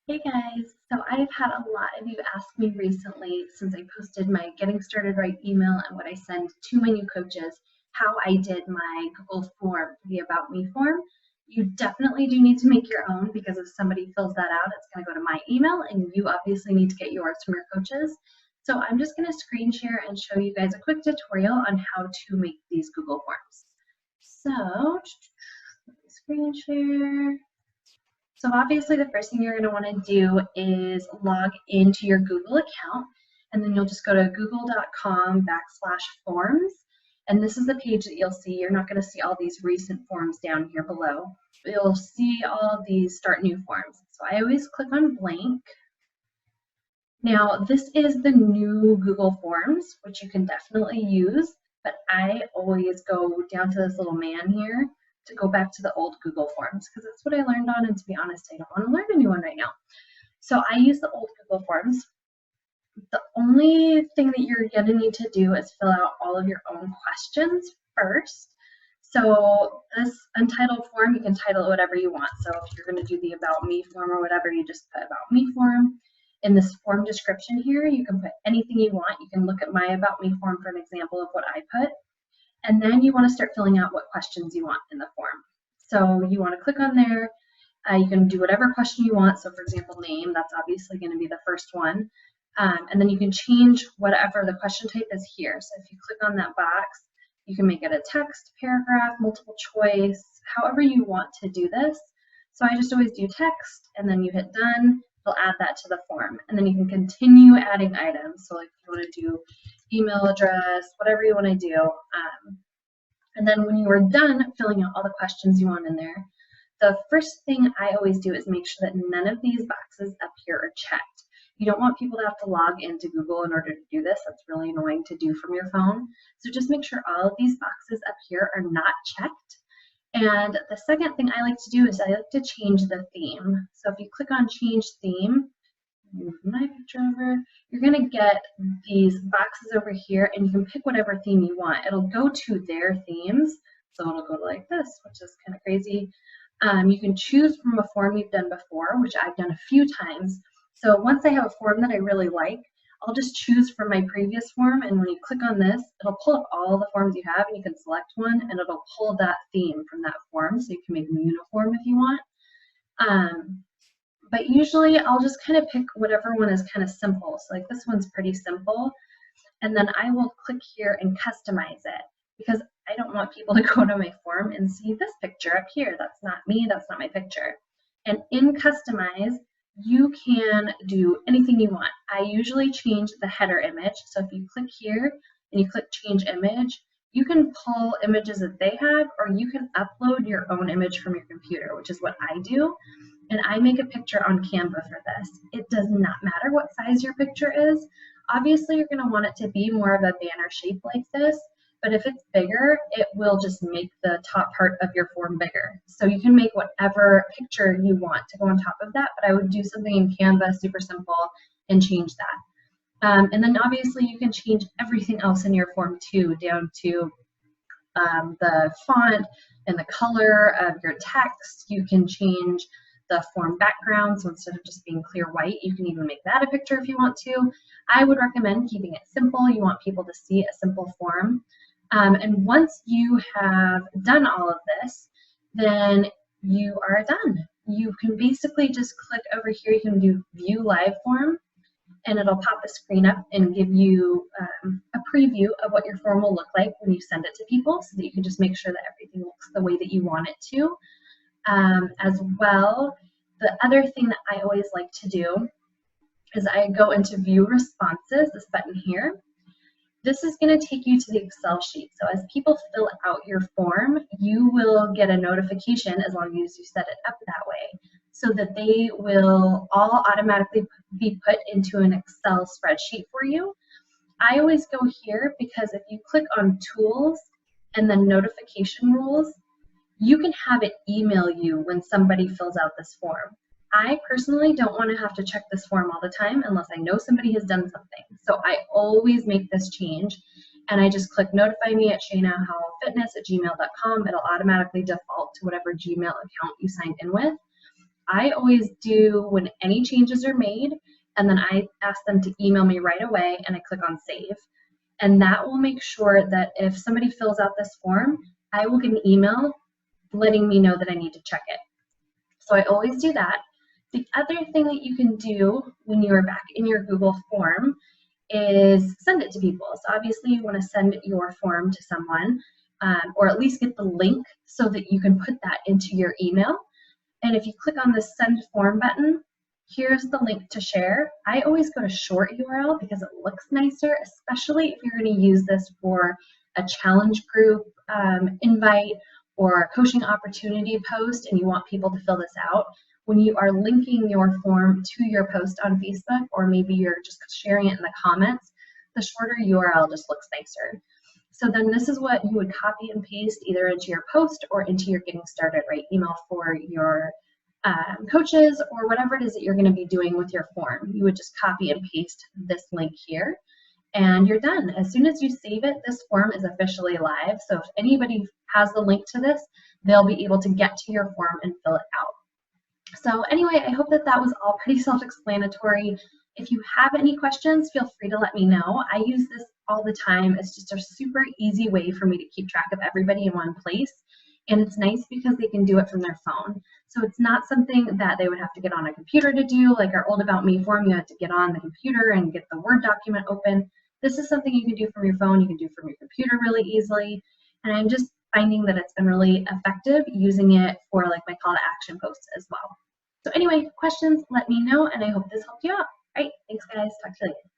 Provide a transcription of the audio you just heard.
Hey guys, so I've had a lot of you ask me recently since I posted my Getting Started Right email and what I send to my new coaches, how I did my Google form, the About Me form. You definitely do need to make your own because if somebody fills that out, it's going to go to my email and you obviously need to get yours from your coaches. So I'm just going to screen share and show you guys a quick tutorial on how to make these Google forms. So, screen share. So obviously the first thing you're going to want to do is log into your Google account, and then you'll just go to google.com/forms. And this is the page that you'll see. You're not going to see all these recent forms down here below. You'll see all these start new forms. So I always click on blank. Now this is the new Google Forms, which you can definitely use, but I always go down to this little man here to go back to the old Google Forms because that's what I learned on, and to be honest, I don't want to learn a new one right now. So I use the old Google Forms. The only thing that you're going to need to do is fill out all of your own questions first. So this untitled form, you can title it whatever you want. So if you're going to do the About Me form or whatever, you just put About Me form. In this form description here, you can put anything you want. You can look at my About Me form for an example of what I put. And then you want to start filling out what questions you want in the form. So you want to click on there. You can do whatever question you want. So for example, name, that's obviously going to be the first one. And then you can change whatever the question type is here. So if you click on that box, you can make it a text, paragraph, multiple choice, however you want to do this. So I just always do text, and then you hit done. It'll add that to the form. And then you can continue adding items. So like if you want to do email address, whatever you want to do. And then when you are done filling out all the questions you want in there, the first thing I always do is make sure that none of these boxes up here are checked. You don't want people to have to log into Google in order to do this. That's really annoying to do from your phone. So just make sure all of these boxes up here are not checked. And the second thing I like to do is I like to change the theme. So if you click on change theme, move my picture over, you're going to get these boxes over here, and you can pick whatever theme you want. It'll go to their themes. So it'll go like this, which is kind of crazy. You can choose from a form you've done before, which I've done a few times. So once I have a form that I really like, I'll just choose from my previous form, and when you click on this, it'll pull up all the forms you have, and you can select one, and it'll pull that theme from that form, so you can make them uniform if you want. But usually I'll just kind of pick whatever one is kind of simple. So like this one's pretty simple, and then I will click here and customize it because I don't want people to go to my form and see this picture up here. That's not me, that's not my picture. And in customize, you can do anything you want. I usually change the header image. So if you click here and you click change image, you can pull images that they have, or you can upload your own image from your computer, which is what I do. And I make a picture on Canva for this. It does not matter what size your picture is. Obviously, you're going to want it to be more of a banner shape like this, but if it's bigger, it will just make the top part of your form bigger. So you can make whatever picture you want to go on top of that, but I would do something in Canva, super simple, and change that. And then obviously you can change everything else in your form too, down to the font and the color of your text. You can change the form background, so instead of just being clear white, you can even make that a picture if you want to. I would recommend keeping it simple. You want people to see a simple form. And once you have done all of this, then you are done. You can basically just click over here. You can do view live form, and it'll pop the screen up and give you a preview of what your form will look like when you send it to people, so that you can just make sure that everything looks the way that you want it to. As well, the other thing that I always like to do is I go into view responses, this button here. This is going to take you to the Excel sheet. So as people fill out your form, you will get a notification as long as you set it up that way, so that they will all automatically be put into an Excel spreadsheet for you. I always go here because if you click on tools and then notification rules, you can have it email you when somebody fills out this form. I personally don't want to have to check this form all the time unless I know somebody has done something. So I always make this change, and I just click notify me at shaynahowellfitness@gmail.com. It'll automatically default to whatever Gmail account you signed in with. I always do when any changes are made, and then I ask them to email me right away, and I click on save. And that will make sure that if somebody fills out this form, I will get an email letting me know that I need to check it. So I always do that. The other thing that you can do when you are back in your Google form is send it to people. So obviously you want to send your form to someone, or at least get the link so that you can put that into your email. And if you click on the send form button, here's the link to share. I always go to short URL because it looks nicer, especially if you're going to use this for a challenge group invite or a coaching opportunity post and you want people to fill this out. When you are linking your form to your post on Facebook, or maybe you're just sharing it in the comments, the shorter URL just looks nicer. So then this is what you would copy and paste either into your post or into your getting started right email for your coaches or whatever it is that you're going to be doing with your form. You would just copy and paste this link here and you're done. As soon as you save it, this form is officially live. So if anybody has the link to this, they'll be able to get to your form and fill it out. So anyway, I hope that that was all pretty self-explanatory. If you have any questions, feel free to let me know. I use this all the time. It's just a super easy way for me to keep track of everybody in one place. And it's nice because they can do it from their phone. So it's not something that they would have to get on a computer to do. Like our Old About Me form, you had to get on the computer and get the Word document open. This is something you can do from your phone. You can do from your computer really easily. And I'm just finding that it's been really effective using it for like my call to action posts as well. So anyway, questions, let me know, and I hope this helped you out. All right, thanks guys, talk to you later.